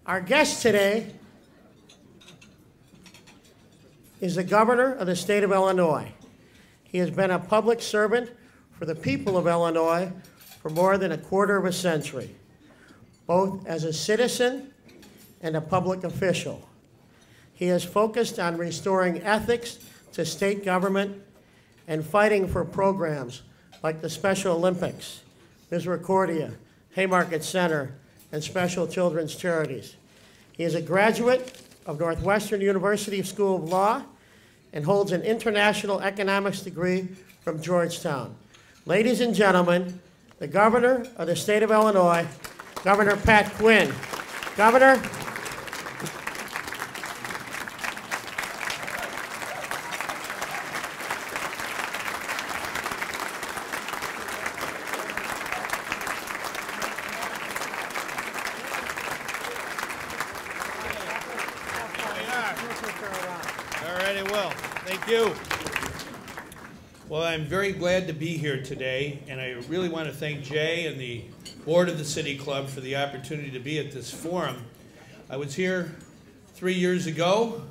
Our guest today is the governor of the state of Illinois. He has been a public servant for the people of Illinois for more than a quarter of a century, both as a citizen and a public official. He has focused on restoring ethics to state government and fighting for programs like the Special Olympics, Misericordia, Haymarket Center, and special children's charities. He is a graduate of Northwestern University School of Law and holds an international economics degree from Georgetown. Ladies and gentlemen, the governor of the state of Illinois, Governor Pat Quinn. Governor. Well, I'm very glad to be here today, and I really want to thank Jay and the board of the City Club for the opportunity to be at this forum. I was here 3 years ago.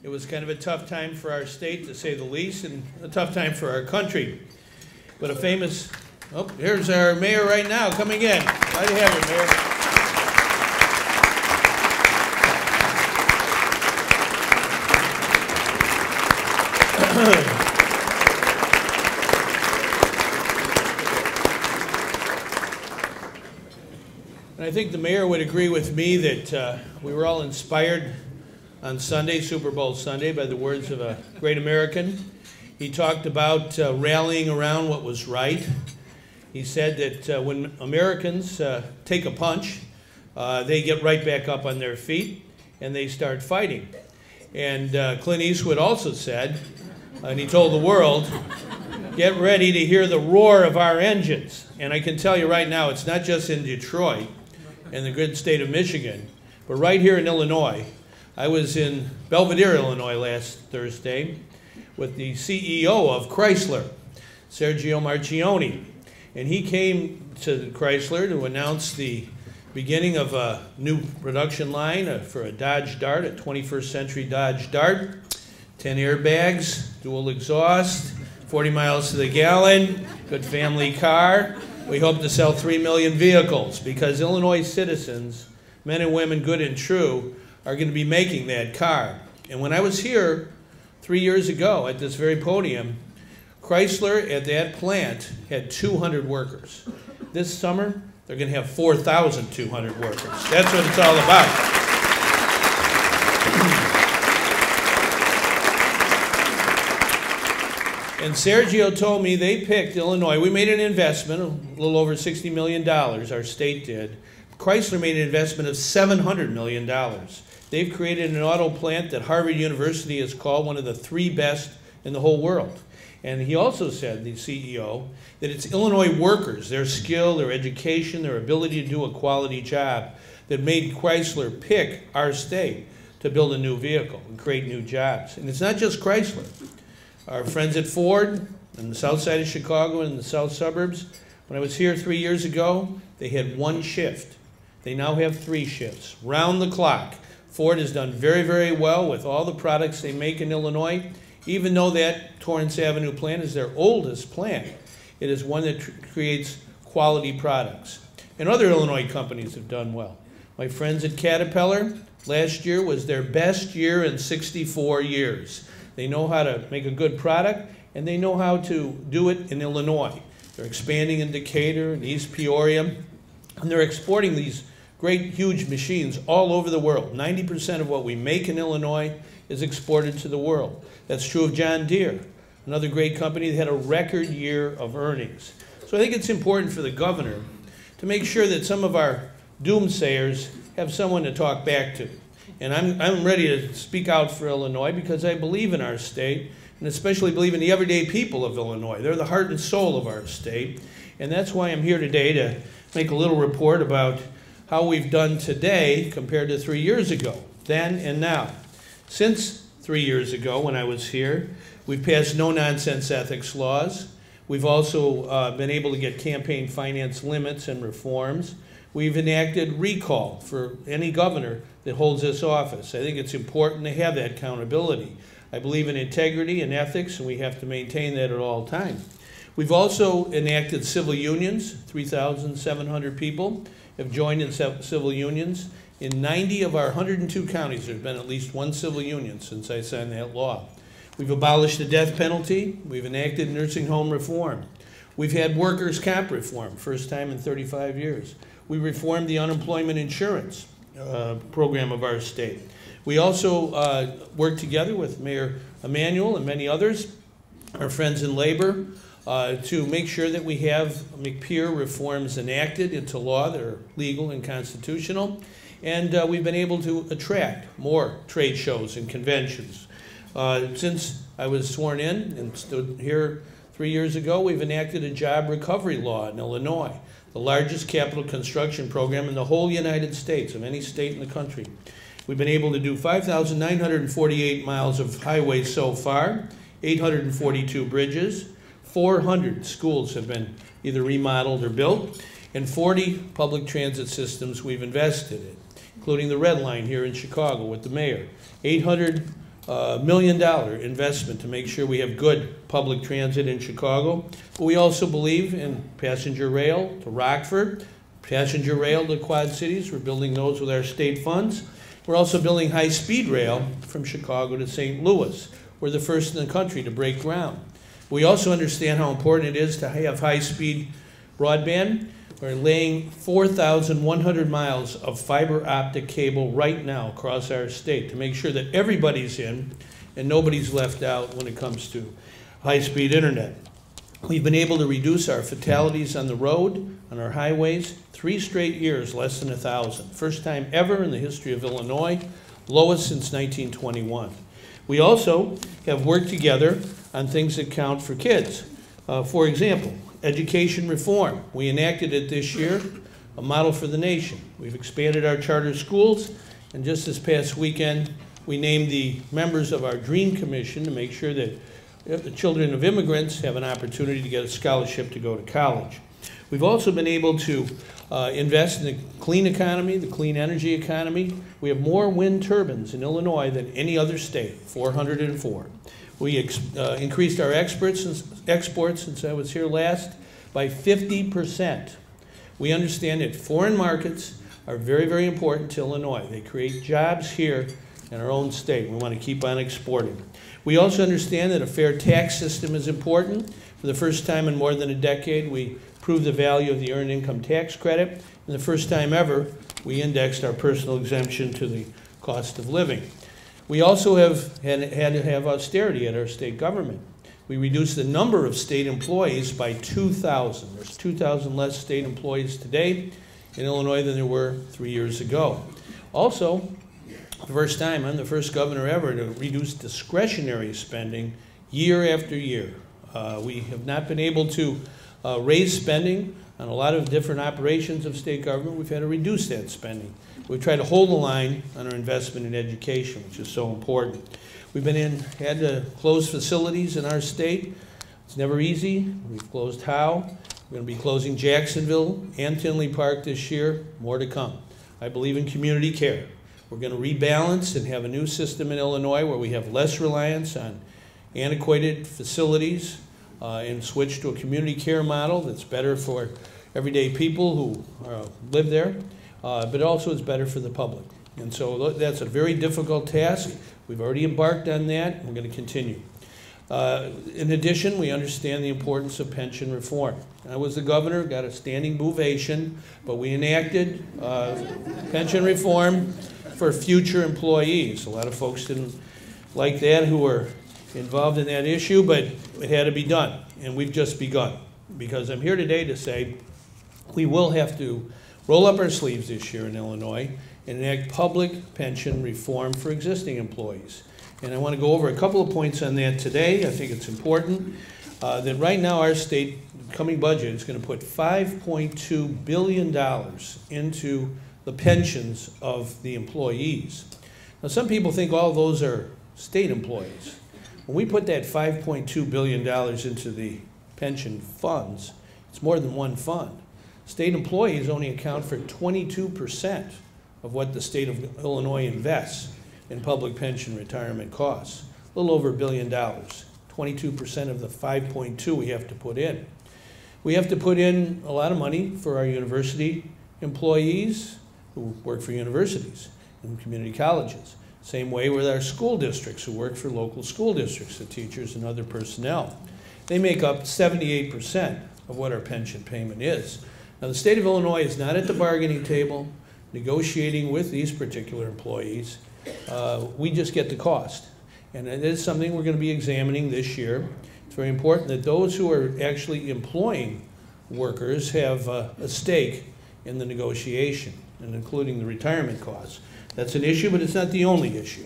It was kind of a tough time for our state, to say the least, and a tough time for our country. But a famous, oh, here's our mayor right now coming in. Glad to have you, Mayor. And I think the mayor would agree with me that we were all inspired on Sunday, Super Bowl Sunday, by the words of a great American. He talked about rallying around what was right. He said that when Americans take a punch, they get right back up on their feet and they start fighting. And Clint Eastwood also said, and he told the world, get ready to hear the roar of our engines. And I can tell you right now, it's not just in Detroit and the good state of Michigan, but right here in Illinois. I was in Belvedere, Illinois last Thursday with the CEO of Chrysler, Sergio Marchionne. And he came to Chrysler to announce the beginning of a new production line for a Dodge Dart, a 21st century Dodge Dart. 10 airbags, dual exhaust, 40 miles to the gallon, good family car. We hope to sell 3 million vehicles because Illinois citizens, men and women, good and true, are going to be making that car. And when I was here 3 years ago at this very podium, Chrysler at that plant had 200 workers. This summer, they're going to have 4,200 workers. That's what it's all about. And Sergio told me they picked Illinois. We made an investment, a little over $60 million, our state did. Chrysler made an investment of $700 million. They've created an auto plant that Harvard University has called one of the 3 best in the whole world. And he also said, the CEO, that it's Illinois workers, their skill, their education, their ability to do a quality job that made Chrysler pick our state to build a new vehicle and create new jobs. And it's not just Chrysler. Our friends at Ford on the south side of Chicago and in the south suburbs, when I was here 3 years ago, they had 1 shift. They now have 3 shifts, round the clock. Ford has done very, very well with all the products they make in Illinois. Even though that Torrance Avenue plant is their oldest plant, it is one that creates quality products. And other Illinois companies have done well. My friends at Caterpillar, last year was their best year in 64 years. They know how to make a good product, and they know how to do it in Illinois. They're expanding in Decatur and East Peoria, and they're exporting these great, huge machines all over the world. 90% of what we make in Illinois is exported to the world. That's true of John Deere, another great company that had a record year of earnings. So I think it's important for the governor to make sure that some of our doomsayers have someone to talk back to. And I'm ready to speak out for Illinois because I believe in our state, and especially believe in the everyday people of Illinois. They're the heart and soul of our state. And that's why I'm here today to make a little report about how we've done today compared to 3 years ago, then and now. Since 3 years ago when I was here, we've passed no-nonsense ethics laws. We've also been able to get campaign finance limits and reforms. We've enacted recall for any governor that holds this office. I think it's important to have that accountability. I believe in integrity and ethics, and we have to maintain that at all times. We've also enacted civil unions. 3,700 people have joined in civil unions. In 90 of our 102 counties, there's been at least one civil union since I signed that law. We've abolished the death penalty. We've enacted nursing home reform. We've had workers' comp reform, first time in 35 years. We reformed the unemployment insurance program of our state. We also worked together with Mayor Emanuel and many others, our friends in labor, to make sure that we have McPeer reforms enacted into law that are legal and constitutional. And we've been able to attract more trade shows and conventions. Since I was sworn in and stood here 3 years ago, we've enacted a job recovery law in Illinois, the largest capital construction program in the whole United States, of any state in the country. We've been able to do 5,948 miles of highways so far, 842 bridges, 400 schools have been either remodeled or built, and 40 public transit systems we've invested in, including the Red Line here in Chicago with the mayor. $800 million investment to make sure we have good public transit in Chicago. But we also believe in passenger rail to Rockford, passenger rail to Quad Cities. We're building those with our state funds. We're also building high-speed rail from Chicago to St. Louis. We're the first in the country to break ground. We also understand how important it is to have high-speed broadband. We're laying 4,100 miles of fiber optic cable right now across our state to make sure that everybody's in and nobody's left out when it comes to high-speed internet. We've been able to reduce our fatalities on the road, on our highways, 3 straight years, less than 1,000. First time ever in the history of Illinois, lowest since 1921. We also have worked together on things that count for kids. For example, education reform. We enacted it this year, a model for the nation. We've expanded our charter schools, and just this past weekend, we named the members of our Dream Commission to make sure that the children of immigrants have an opportunity to get a scholarship to go to college. We've also been able to invest in the clean economy, the clean energy economy. We have more wind turbines in Illinois than any other state, 404. We increased our exports since I was here last by 50%. We understand that foreign markets are very, very important to Illinois. They create jobs here in our own state. We want to keep on exporting. We also understand that a fair tax system is important. For the first time in more than a decade, we proved the value of the Earned Income Tax Credit. And the first time ever, we indexed our personal exemption to the cost of living. We also have had to have austerity at our state government. We reduced the number of state employees by 2,000. There's 2,000 less state employees today in Illinois than there were 3 years ago. Also, the first time, I'm the first governor ever to reduce discretionary spending year after year. We have not been able to raise spending on a lot of different operations of state government. We've had to reduce that spending. We've tried to hold the line on our investment in education, which is so important. We've had to close facilities in our state. It's never easy. We've closed Howe. We're going to be closing Jacksonville and Tinley Park this year. More to come. I believe in community care. We're going to rebalance and have a new system in Illinois where we have less reliance on antiquated facilities and switch to a community care model that's better for everyday people who live there, but also it's better for the public. And so that's a very difficult task. We've already embarked on that, and we're going to continue. In addition, we understand the importance of pension reform. I was the governor, got a standing ovation, but we enacted pension reform for future employees. A lot of folks didn't like that who were involved in that issue, but it had to be done, and we've just begun. Because I'm here today to say we will have to roll up our sleeves this year in Illinois and enact public pension reform for existing employees. And I want to go over a couple of points on that today. I think it's important that right now our state coming budget is going to put $5.2 billion into the pensions of the employees. Now, some people think all those are state employees. When we put that $5.2 billion into the pension funds, it's more than one fund. State employees only account for 22% of what the state of Illinois invests in public pension retirement costs. A little over $1 billion. 22% of the 5.2 we have to put in. We have to put in a lot of money for our university employees who work for universities and community colleges. Same way with our school districts who work for local school districts, the teachers and other personnel. They make up 78% of what our pension payment is. Now, the state of Illinois is not at the bargaining table negotiating with these particular employees. We just get the cost. And it is something we're going to be examining this year. It's very important that those who are actually employing workers have a stake in the negotiation, and including the retirement costs. That's an issue, but it's not the only issue.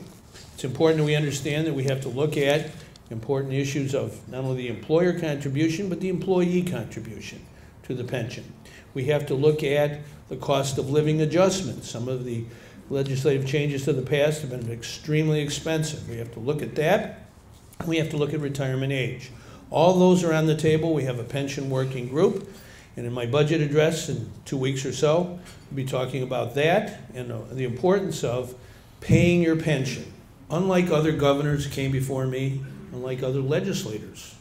It's important that we understand that we have to look at important issues of not only the employer contribution, but the employee contribution to the pension. We have to look at the cost of living adjustments. Some of the legislative changes to the past have been extremely expensive. We have to look at that. We have to look at retirement age. All those are on the table. We have a pension working group. And in my budget address in 2 weeks or so, we'll be talking about that and the importance of paying your pension. Unlike other governors who came before me, unlike other legislators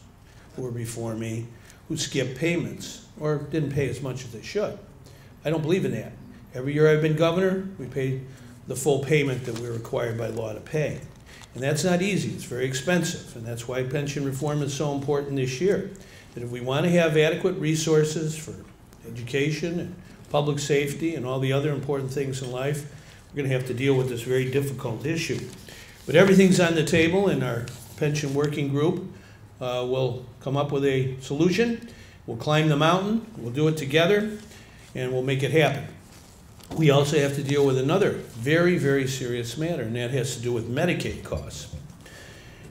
who were before me, who skipped payments or didn't pay as much as they should. I don't believe in that. Every year I've been governor, we paid the full payment that we're required by law to pay. And that's not easy. It's very expensive. And that's why pension reform is so important this year. That if we want to have adequate resources for education and public safety and all the other important things in life, we're going to have to deal with this very difficult issue. But everything's on the table, and our pension working group will come up with a solution. We'll climb the mountain, we'll do it together, and we'll make it happen. We also have to deal with another very, very serious matter, and that has to do with Medicaid costs.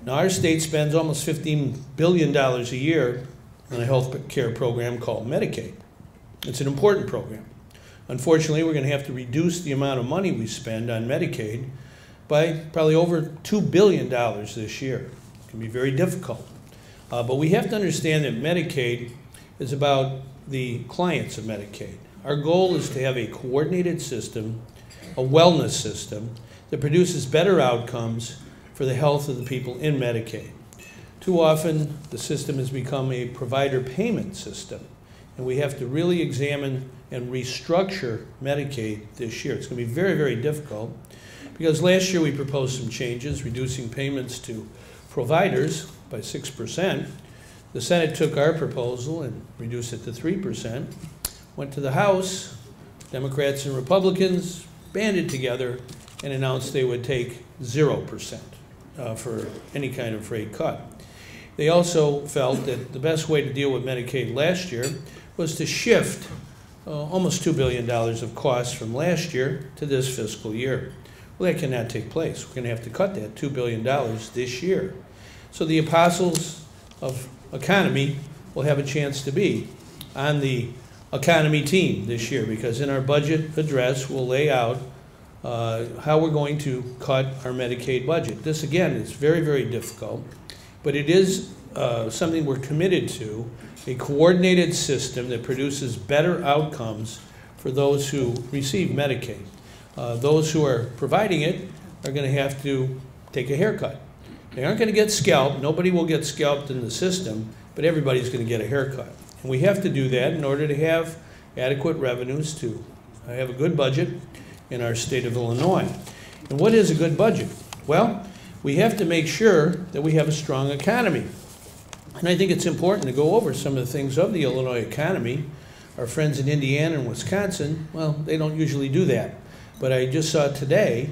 Now, our state spends almost $15 billion a year on a health care program called Medicaid. It's an important program. Unfortunately, we're going to have to reduce the amount of money we spend on Medicaid by probably over $2 billion this year. It can be very difficult. But we have to understand that Medicaid is about the clients of Medicaid. Our goal is to have a coordinated system, a wellness system, that produces better outcomes for the health of the people in Medicaid. Too often, the system has become a provider payment system, and we have to really examine and restructure Medicaid this year. It's going to be very, very difficult, because last year we proposed some changes, reducing payments to providers by 6%. The Senate took our proposal and reduced it to 3%. Went to the House, Democrats and Republicans banded together and announced they would take 0% for any kind of rate cut. They also felt that the best way to deal with Medicaid last year was to shift almost $2 billion of costs from last year to this fiscal year. Well, that cannot take place. We're going to have to cut that $2 billion this year. So the apostles of economy will have a chance to be on the economy team this year, because in our budget address we'll lay out how we're going to cut our Medicaid budget. This, again, is very, very difficult, but it is something we're committed to, a coordinated system that produces better outcomes for those who receive Medicaid. Those who are providing it are going to have to take a haircut. They aren't going to get scalped. Nobody will get scalped in the system, but everybody's going to get a haircut. And we have to do that in order to have adequate revenues to have a good budget in our state of Illinois. And what is a good budget? Well, we have to make sure that we have a strong economy. And I think it's important to go over some of the things of the Illinois economy. Our friends in Indiana and Wisconsin, well, they don't usually do that. But I just saw today,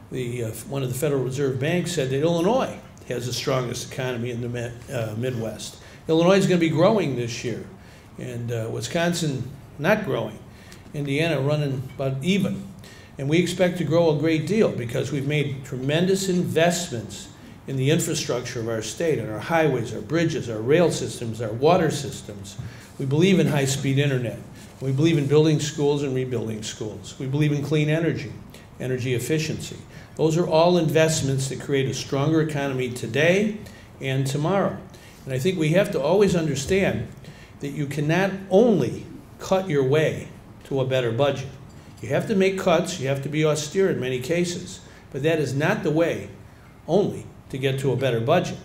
one of the Federal Reserve banks said that Illinois has the strongest economy in the Midwest. Illinois is going to be growing this year, and Wisconsin not growing. Indiana running about even. And we expect to grow a great deal because we've made tremendous investments in the infrastructure of our state, in our highways, our bridges, our rail systems, our water systems. We believe in high-speed internet. We believe in building schools and rebuilding schools. We believe in clean energy, energy efficiency. Those are all investments that create a stronger economy today and tomorrow. And I think we have to always understand that you cannot only cut your way to a better budget. You have to make cuts, you have to be austere in many cases, but that is not the way only to get to a better budget.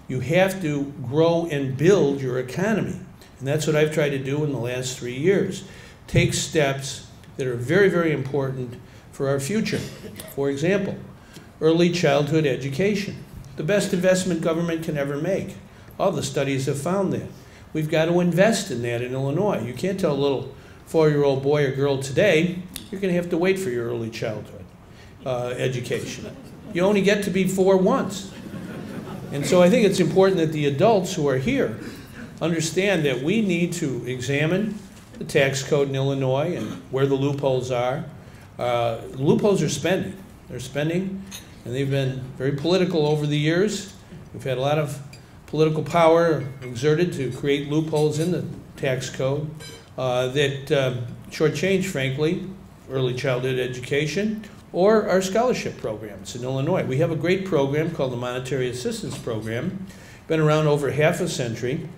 You have to grow and build your economy. And that's what I've tried to do in the last 3 years. Take steps that are very, very important for our future. For example, early childhood education. The best investment government can ever make. All the studies have found that. We've got to invest in that in Illinois. You can't tell a little 4-year-old boy or girl today, you're going to have to wait for your early childhood education. You only get to be 4 once. And so I think it's important that the adults who are here understand that we need to examine the tax code in Illinois and where the loopholes are. Loopholes are spending. They're spending, and they've been very political over the years. We've had a lot of political power exerted to create loopholes in the tax code that shortchange, frankly, early childhood education or our scholarship programs in Illinois. We have a great program called the Monetary Assistance Program. Been around over half a century.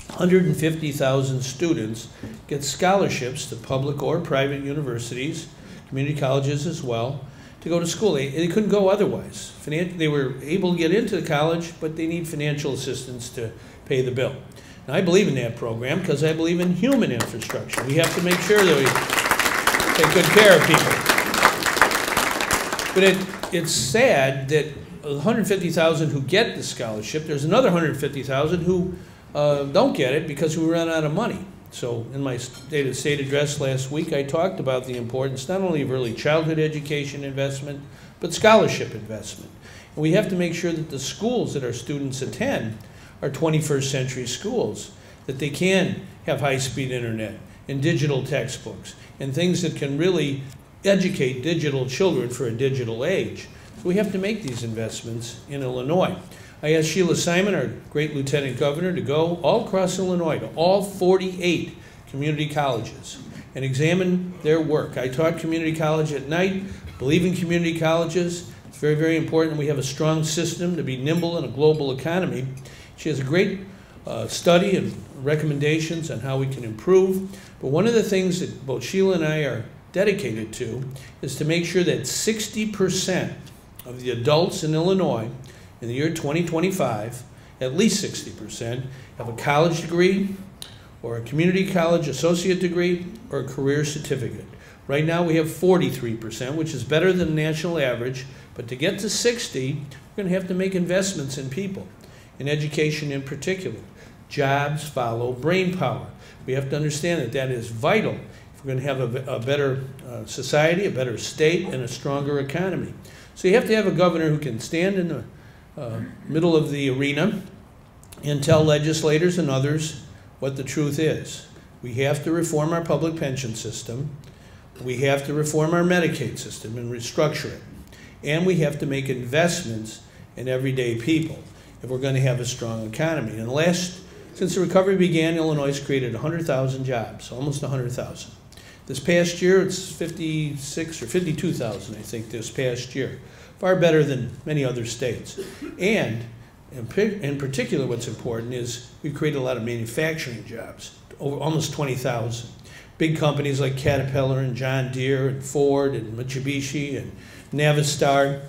150,000 students get scholarships to public or private universities, community colleges as well, to go to school. They couldn't go otherwise. They were able to get into college, but they need financial assistance to pay the bill. And I believe in that program because I believe in human infrastructure. We have to make sure that we take good care of people. But it's sad that 150,000 who get the scholarship, there's another 150,000 who don't get it because we run out of money. So in my State of the State address last week, I talked about the importance not only of early childhood education investment, but scholarship investment. And we have to make sure that the schools that our students attend are 21st century schools, that they can have high-speed internet and digital textbooks and things that can really educate digital children for a digital age. So we have to make these investments in Illinois. I asked Sheila Simon, our great lieutenant governor, to go all across Illinois to all 48 community colleges and examine their work. I taught community college at night, believe in community colleges. It's very, very important we have a strong system to be nimble in a global economy. She has a great study and recommendations on how we can improve. But one of the things that both Sheila and I are dedicated to is to make sure that 60% of the adults in Illinois in the year 2025, at least 60%, have a college degree or a community college associate degree or a career certificate. Right now we have 43%, which is better than the national average, but to get to 60, we're going to have to make investments in people, in education in particular. Jobs follow brain power. We have to understand that that is vital if we're going to have a better society, a better state, and a stronger economy. So you have to have a governor who can stand in the middle of the arena and tell legislators and others what the truth is. We have to reform our public pension system. We have to reform our Medicaid system and restructure it. And we have to make investments in everyday people if we're going to have a strong economy. And since the recovery began, Illinois has created 100,000 jobs, almost 100,000. This past year, it's 56 or 52,000, I think, this past year. Far better than many other states. And in particular, what's important is we've created a lot of manufacturing jobs, over almost 20,000. Big companies like Caterpillar and John Deere and Ford and Mitsubishi and Navistar.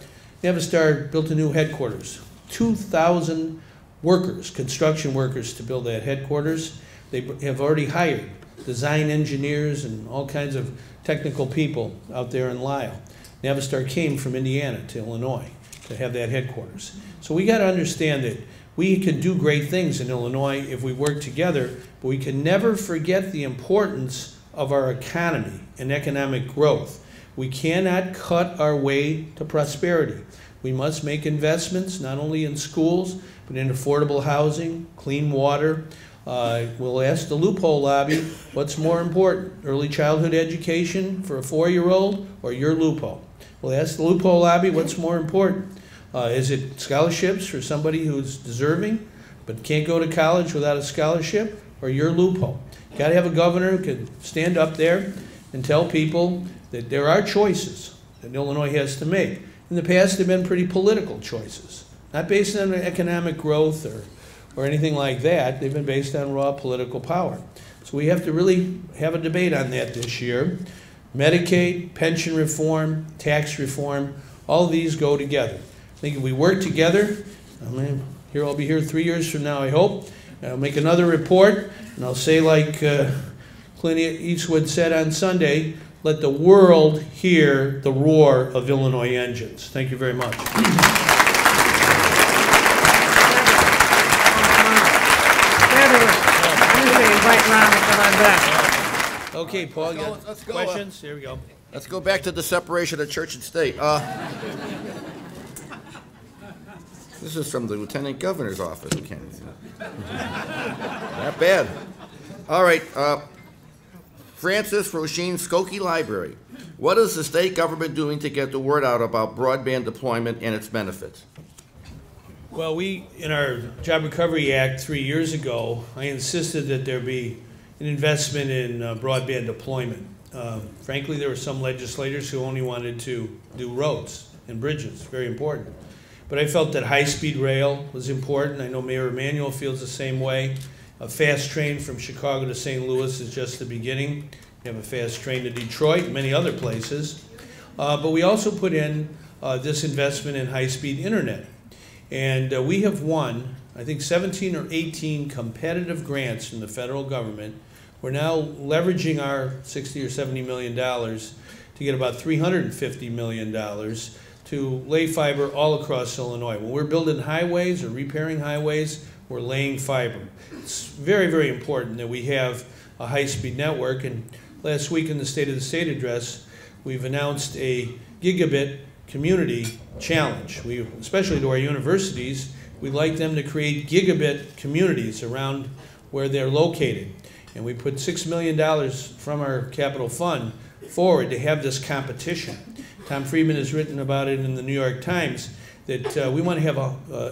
Navistar built a new headquarters. 2,000 workers, construction workers, to build that headquarters. They have already hired design engineers and all kinds of technical people out there in Lisle. Navistar came from Indiana to Illinois to have that headquarters. So we got to understand that we can do great things in Illinois if we work together, but we can never forget the importance of our economy and economic growth. We cannot cut our way to prosperity. We must make investments not only in schools, but in affordable housing, clean water. We'll ask the loophole lobby, what's more important, early childhood education for a 4-year-old or your loophole? We'll ask the loophole lobby, what's more important? Is it scholarships for somebody who's deserving but can't go to college without a scholarship, or your loophole? You got to have a governor who can stand up there and tell people that there are choices that Illinois has to make. In the past, they've been pretty political choices, not based on economic growth or anything like that. They've been based on raw political power. So we have to really have a debate on that this year. Medicaid, pension reform, tax reform, all of these go together. I think if we work together, I'll be here 3 years from now, I hope, and I'll make another report, and I'll say like Clint Eastwood said on Sunday, let the world hear the roar of Illinois engines. Thank you very much. Okay, Paul, you got questions? Here we go. Let's go back to the separation of church and state. This is from the Lieutenant Governor's office. Not bad. All right. Francis Rochine, Skokie Library. What is the state government doing to get the word out about broadband deployment and its benefits? Well, we, in our Job Recovery Act 3 years ago, I insisted that there be an investment in broadband deployment. Frankly, there were some legislators who only wanted to do roads and bridges, very important. But I felt that high-speed rail was important. I know Mayor Emanuel feels the same way. A fast train from Chicago to St. Louis is just the beginning. We have a fast train to Detroit and many other places. But we also put in this investment in high-speed internet. And we have won, I think, 17 or 18 competitive grants from the federal government. We're now leveraging our $60 or $70 million to get about $350 million to lay fiber all across Illinois. When we're building highways or repairing highways, we're laying fiber. It's very, very important that we have a high-speed network. And last week in the State of the State address, we've announced a gigabit community challenge. Especially to our universities, we'd like them to create gigabit communities around where they're located. And we put $6 million from our capital fund forward to have this competition. Tom Friedman has written about it in the New York Times that we want to have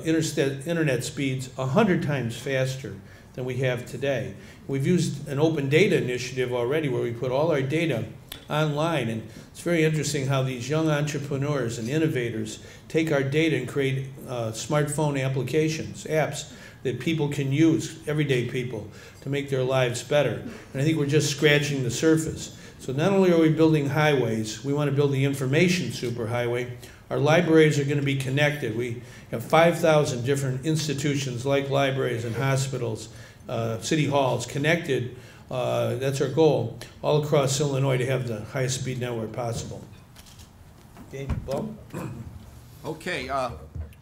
internet speeds 100 times faster than we have today. We've used an open data initiative already where we put all our data online, and it's very interesting how these young entrepreneurs and innovators take our data and create smartphone applications, apps that people can use, everyday people, to make their lives better. And I think we're just scratching the surface. So not only are we building highways, we want to build the information superhighway. Our libraries are going to be connected. We have 5,000 different institutions like libraries and hospitals, city halls connected. That's our goal, all across Illinois to have the highest speed network possible. Okay, Bob? Okay,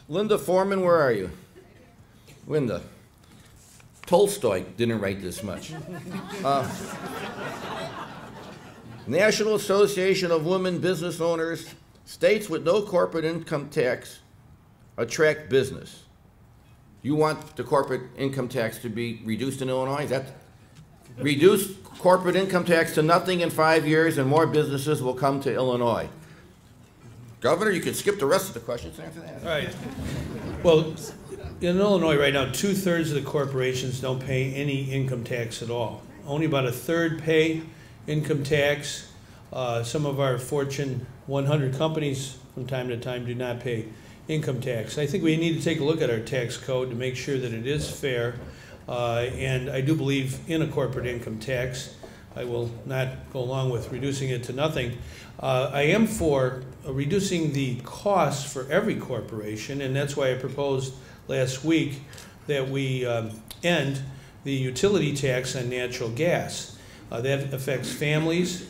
Linda Foreman, where are you? Linda. Tolstoy didn't write this much. National Association of Women Business Owners, states with no corporate income tax attract business. You want the corporate income tax to be reduced in Illinois? Is that reduce corporate income tax to nothing in 5 years and more businesses will come to Illinois? Governor, you can skip the rest of the questions after that. All right. Well, in Illinois right now, 2/3 of the corporations don't pay any income tax at all. Only about 1/3 pay income tax. Some of our Fortune 100 companies from time to time do not pay income tax. I think we need to take a look at our tax code to make sure that it is fair. And I do believe in a corporate income tax. I will not go along with reducing it to nothing. I am for reducing the costs for every corporation, and that's why I proposed last week that we end the utility tax on natural gas. That affects families,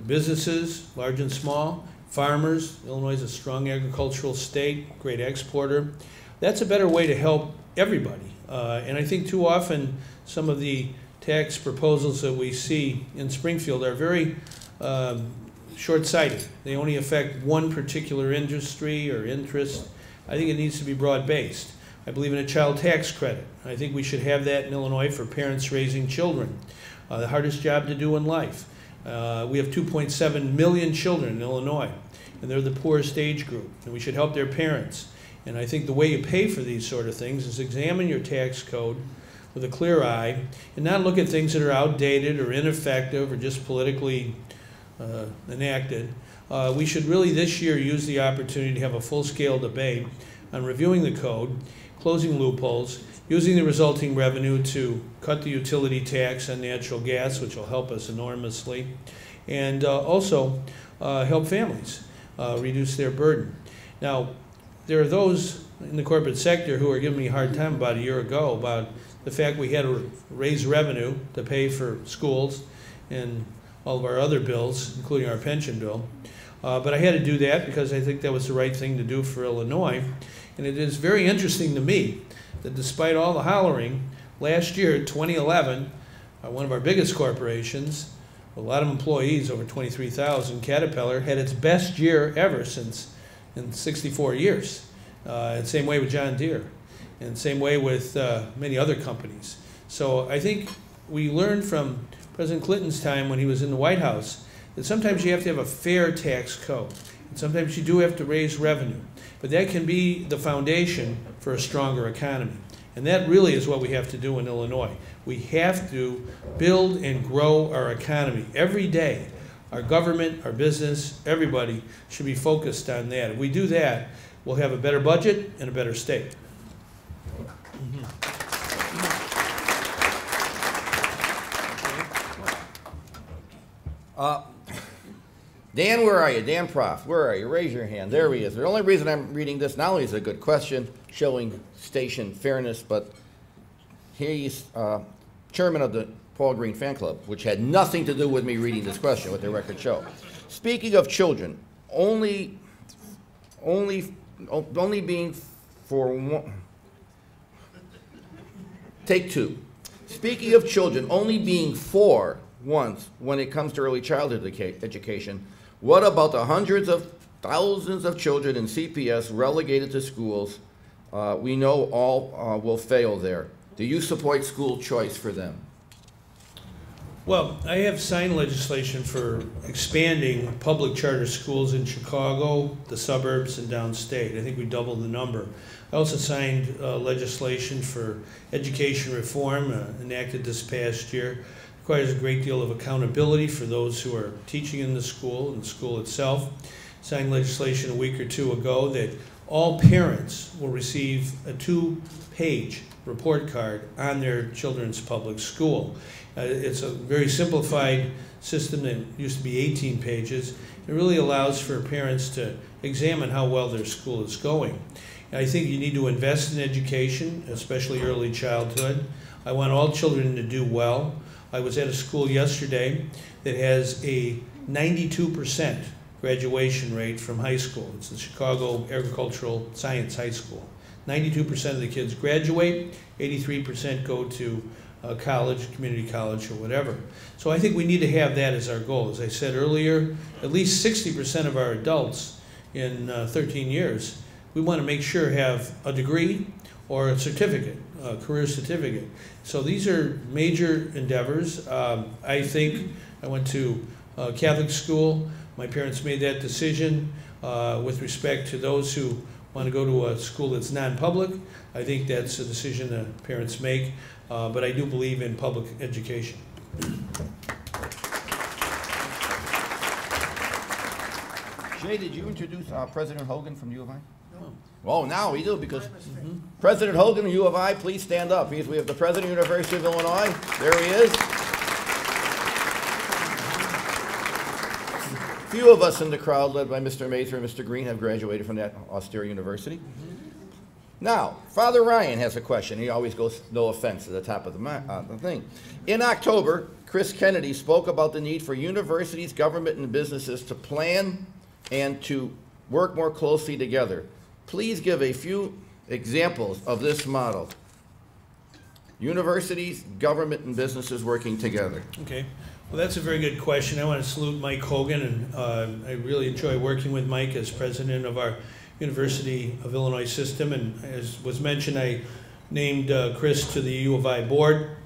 businesses, large and small, farmers. Illinois is a strong agricultural state, great exporter. That's a better way to help everybody. And I think too often some of the tax proposals that we see in Springfield are very short-sighted. They only affect one particular industry or interest. I think it needs to be broad-based. I believe in a child tax credit. I think we should have that in Illinois for parents raising children. The hardest job to do in life. We have 2.7 million children in Illinois, and they're the poorest age group, and we should help their parents. And I think the way you pay for these sort of things is examine your tax code with a clear eye and not look at things that are outdated or ineffective or just politically enacted. We should really this year use the opportunity to have a full-scale debate on reviewing the code, closing loopholes, using the resulting revenue to cut the utility tax on natural gas, which will help us enormously, and also help families reduce their burden. Now, there are those in the corporate sector who are giving me a hard time about a year ago about the fact we had to raise revenue to pay for schools and all of our other bills, including our pension bill. But I had to do that because I think that was the right thing to do for Illinois. And it is very interesting to me that despite all the hollering, last year, 2011, one of our biggest corporations, a lot of employees, over 23,000, Caterpillar, had its best year ever since in 64 years. And same way with John Deere, and same way with many other companies. So I think we learned from President Clinton's time when he was in the White House that sometimes you have to have a fair tax code. And sometimes you do have to raise revenue. But that can be the foundation for a stronger economy. And that really is what we have to do in Illinois. We have to build and grow our economy every day. Our government, our business, everybody should be focused on that. If we do that, we'll have a better budget and a better state. Dan, where are you? Dan Prof, where are you? Raise your hand. There he is. The only reason I'm reading this, not only is it a good question, showing station fairness, but he's chairman of the Paul Green Fan Club, which had nothing to do with me reading this question, what the records show. Speaking of children, only being for one, take two. Speaking of children, only being for once when it comes to early childhood education, what about the hundreds of thousands of children in CPS relegated to schools? We know all will fail there. Do you support school choice for them? Well, I have signed legislation for expanding public charter schools in Chicago, the suburbs, and downstate. I think we doubled the number. I also signed legislation for education reform enacted this past year. Requires a great deal of accountability for those who are teaching in the school and the school itself. Signed legislation a week or two ago that all parents will receive a 2-page report card on their children's public school. It's a very simplified system that used to be 18 pages. It really allows for parents to examine how well their school is going. And I think you need to invest in education, especially early childhood. I want all children to do well. I was at a school yesterday that has a 92% graduation rate from high school. It's the Chicago Agricultural Science High School. 92% of the kids graduate, 83% go to college, community college, or whatever. So I think we need to have that as our goal. As I said earlier, at least 60% of our adults in 13 years, we want to make sure have a degree or a certificate, a career certificate. So these are major endeavors. I think I went to Catholic school. My parents made that decision with respect to those who want to go to a school that's non-public. I think that's a decision that parents make, but I do believe in public education. Jay, did you introduce President Hogan from U of I? No. Oh, now we do, because President Hogan of U of I, please stand up. We have the President of the University of Illinois. There he is. Few of us in the crowd, led by Mr. Mather and Mr. Green, have graduated from that austere university. Now, Father Ryan has a question. He always goes, no offense, at the top of the thing. In October, Chris Kennedy spoke about the need for universities, government, and businesses to plan and to work more closely together. Please give a few examples of this model. Universities, government, and businesses working together. Okay. Well, that's a very good question. I want to salute Mike Hogan, and I really enjoy working with Mike as president of our University of Illinois system. And as was mentioned, I named Chris to the U of I board,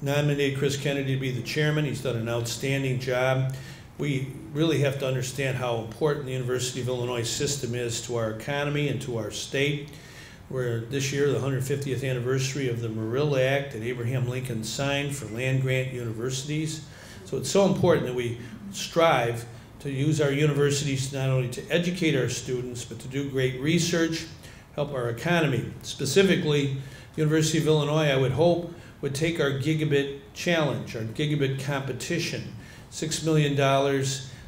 nominated Chris Kennedy to be the chairman. He's done an outstanding job. We really have to understand how important the University of Illinois system is to our economy and to our state. We're this year the 150th anniversary of the Morill Act that Abraham Lincoln signed for land-grant universities. So it's so important that we strive to use our universities not only to educate our students, but to do great research, help our economy. Specifically, University of Illinois, I would hope, would take our gigabit challenge, our gigabit competition, $6 million.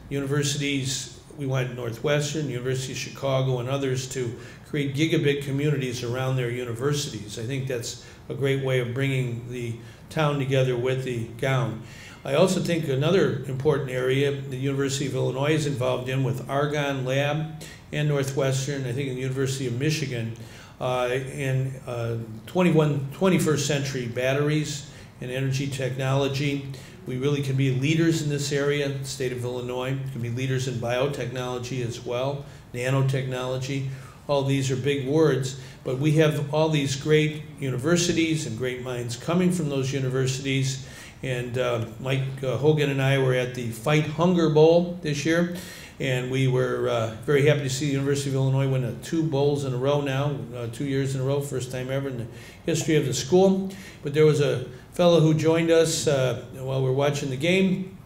Universities, we want Northwestern, University of Chicago, and others to create gigabit communities around their universities. I think that's a great way of bringing the town together with the gown. I also think another important area the University of Illinois is involved in with Argonne Lab and Northwestern, I think in the University of Michigan, in 21st century batteries and energy technology. We really can be leaders in this area. The state of Illinois can be leaders in biotechnology as well, nanotechnology. All these are big words, but we have all these great universities and great minds coming from those universities. And Mike Hogan and I were at the Fight Hunger Bowl this year, and we were very happy to see the University of Illinois win 2 bowls in a row now, 2 years in a row, first time ever in the history of the school. But there was a fellow who joined us while we were watching the game,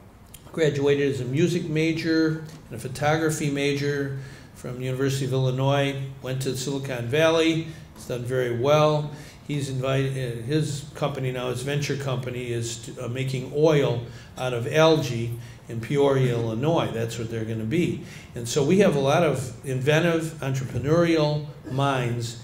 graduated as a music major and a photography major from the University of Illinois, went to Silicon Valley, he's done very well. He's invited, his company now, his venture company, is making oil out of algae in Peoria, Illinois. That's what they're going to be. And so we have a lot of inventive, entrepreneurial minds.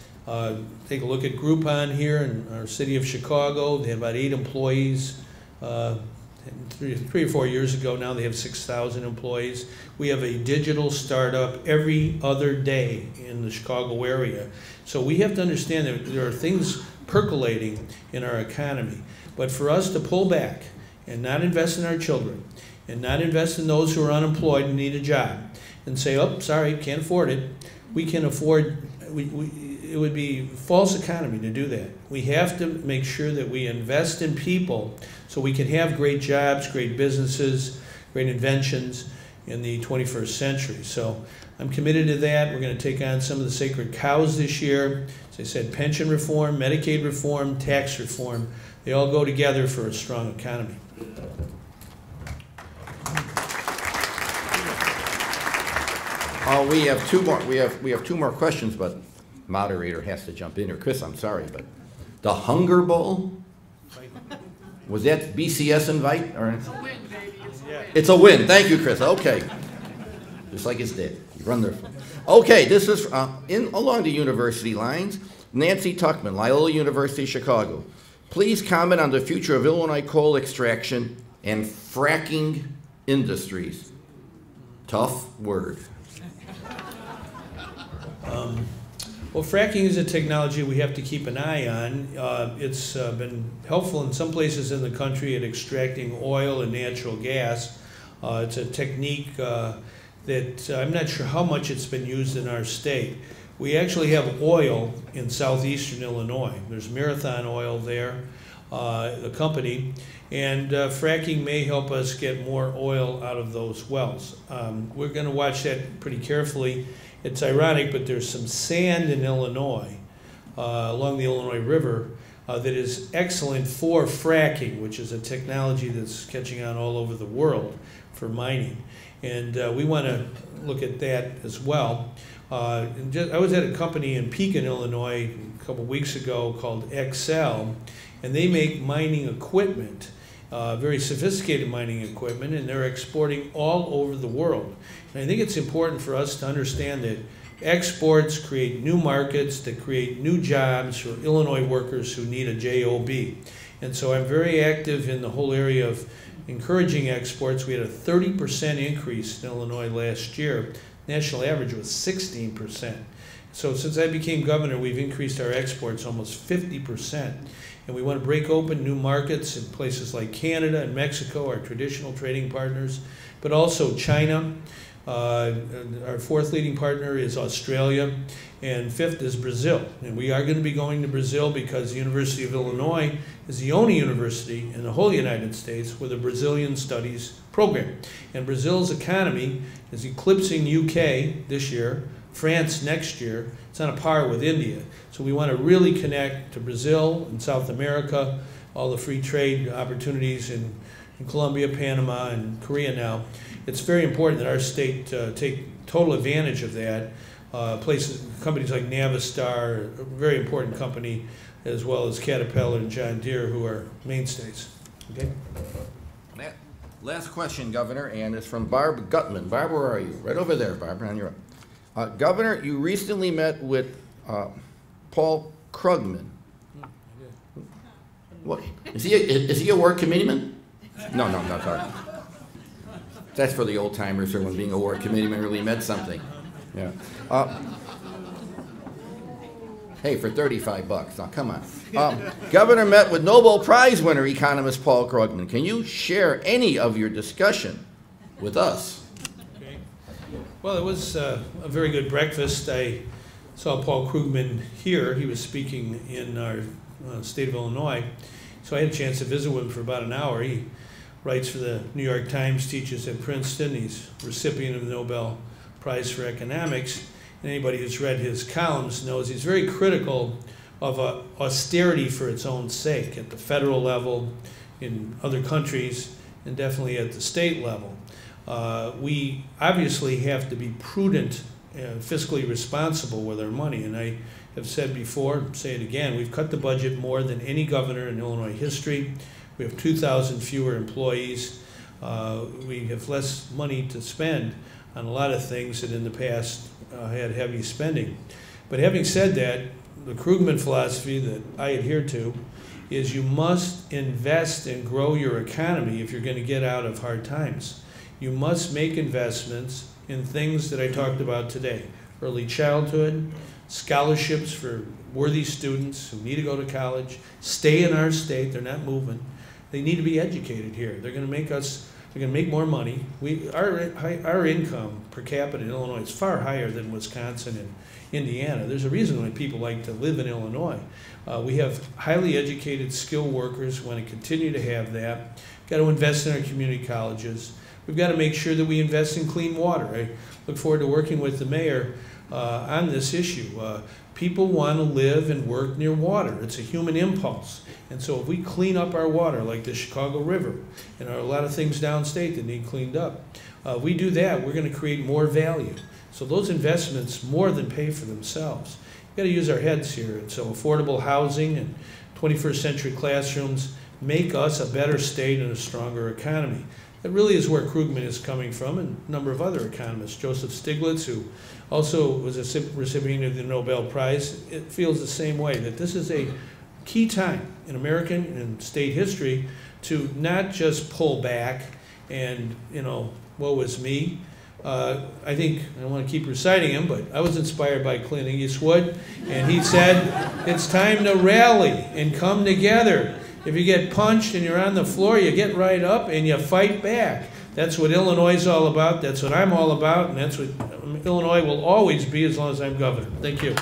Take a look at Groupon here in our city of Chicago. They have about 8 employees. 3 or 4 years ago now, they have 6,000 employees. We have a digital startup every other day in the Chicago area. So we have to understand that there are things percolating in our economy. But for us to pull back and not invest in our children and not invest in those who are unemployed and need a job and say, oh, sorry, can't afford it, we can afford, it would be false economy to do that. We have to make sure that we invest in people so we can have great jobs, great businesses, great inventions in the 21st century. So I'm committed to that. We're going to take on some of the sacred cows this year. As I said, pension reform, Medicaid reform, tax reform, they all go together for a strong economy. We have 2 more. We have 2 more questions, but moderator has to jump in here. Chris, I'm sorry, but the Hunger Bowl, was that BCS invite? Or? It's a win, baby. It's a win. Thank you, Chris. Okay. Just like his dad. You run there. Okay, this is along the university lines. Nancy Tuckman, Loyola University, Chicago. Please comment on the future of Illinois coal extraction and fracking industries. Tough word. Well, fracking is a technology we have to keep an eye on. It's been helpful in some places in the country at extracting oil and natural gas. It's a technique that I'm not sure how much it's been used in our state. We actually have oil in southeastern Illinois. There's Marathon Oil there, the company, and fracking may help us get more oil out of those wells. We're going to watch that pretty carefully. It's ironic, but there's some sand in Illinois, along the Illinois River, that is excellent for fracking, which is a technology that's catching on all over the world for mining. And we want to look at that as well. I was at a company in Pekin, Illinois, a couple weeks ago called Excel, and they make mining equipment, very sophisticated mining equipment, and they're exporting all over the world. And I think it's important for us to understand that exports create new markets, that create new jobs for Illinois workers who need a job. And so I'm very active in the whole area of encouraging exports. We had a 30% increase in Illinois last year. National average was 16%. So since I became governor, we've increased our exports almost 50%. And we want to break open new markets in places like Canada and Mexico, our traditional trading partners, but also China. Our 4th leading partner is Australia, and 5th is Brazil. And we are going to be going to Brazil because the University of Illinois is the only university in the whole United States with a Brazilian studies program. And Brazil's economy is eclipsing UK this year, France next year. It's on a par with India. So we want to really connect to Brazil and South America, all the free trade opportunities in Colombia, Panama, and Korea now. It's very important that our state take total advantage of that. companies like Navistar, a very important company, as well as Caterpillar and John Deere, who are mainstays. Okay? Last question, Governor, and it's from Barb Gutman. Barb, where are you? Right over there, Barb, on your own. Governor, you recently met with Paul Krugman. What? Is he a ward committeeman? No, sorry. That's for the old timers, or when being a ward committeeman really meant something. Yeah. Hey, for $35. Now, come on. Governor met with Nobel Prize winner economist Paul Krugman. Can you share any of your discussion with us? Okay. Well, it was a very good breakfast. I saw Paul Krugman here. He was speaking in our state of Illinois. So I had a chance to visit with him for about an hour. He writes for the New York Times, teaches at Princeton. He's recipient of the Nobel Prize for Economics. And anybody who's read his columns knows he's very critical of austerity for its own sake at the federal level, in other countries, and definitely at the state level. We obviously have to be prudent and fiscally responsible with our money. And I have said before, say it again, we've cut the budget more than any governor in Illinois history. We have 2,000 fewer employees. We have less money to spend on a lot of things that in the past had heavy spending. But having said that, the Krugman philosophy that I adhere to is you must invest and grow your economy if you're going to get out of hard times. You must make investments in things that I talked about today. Early childhood, scholarships for worthy students who need to go to college, stay in our state, they're not moving. They need to be educated here. They're going to make more money. Our income per capita in Illinois is far higher than Wisconsin and Indiana. There's a reason why people like to live in Illinois. We have highly educated, skilled workers. We want to continue to have that. Got to invest in our community colleges. We've got to make sure that we invest in clean water. I look forward to working with the mayor on this issue. People want to live and work near water. It's a human impulse. And so if we clean up our water, like the Chicago River, and there are a lot of things downstate that need cleaned up, we do that, we're going to create more value. So those investments more than pay for themselves. We've got to use our heads here. And so affordable housing and 21st century classrooms make us a better state and a stronger economy. That really is where Krugman is coming from, and a number of other economists. Joseph Stiglitz, who also was a recipient of the Nobel Prize, it feels the same way, that this is a key time in American and state history to not just pull back and, woe is me. I think, I don't want to keep reciting him, but I was inspired by Clint Eastwood, and he said, it's time to rally and come together. If you get punched and you're on the floor, you get right up and you fight back. That's what Illinois is all about. That's what I'm all about, and that's what Illinois will always be as long as I'm governor. Thank you.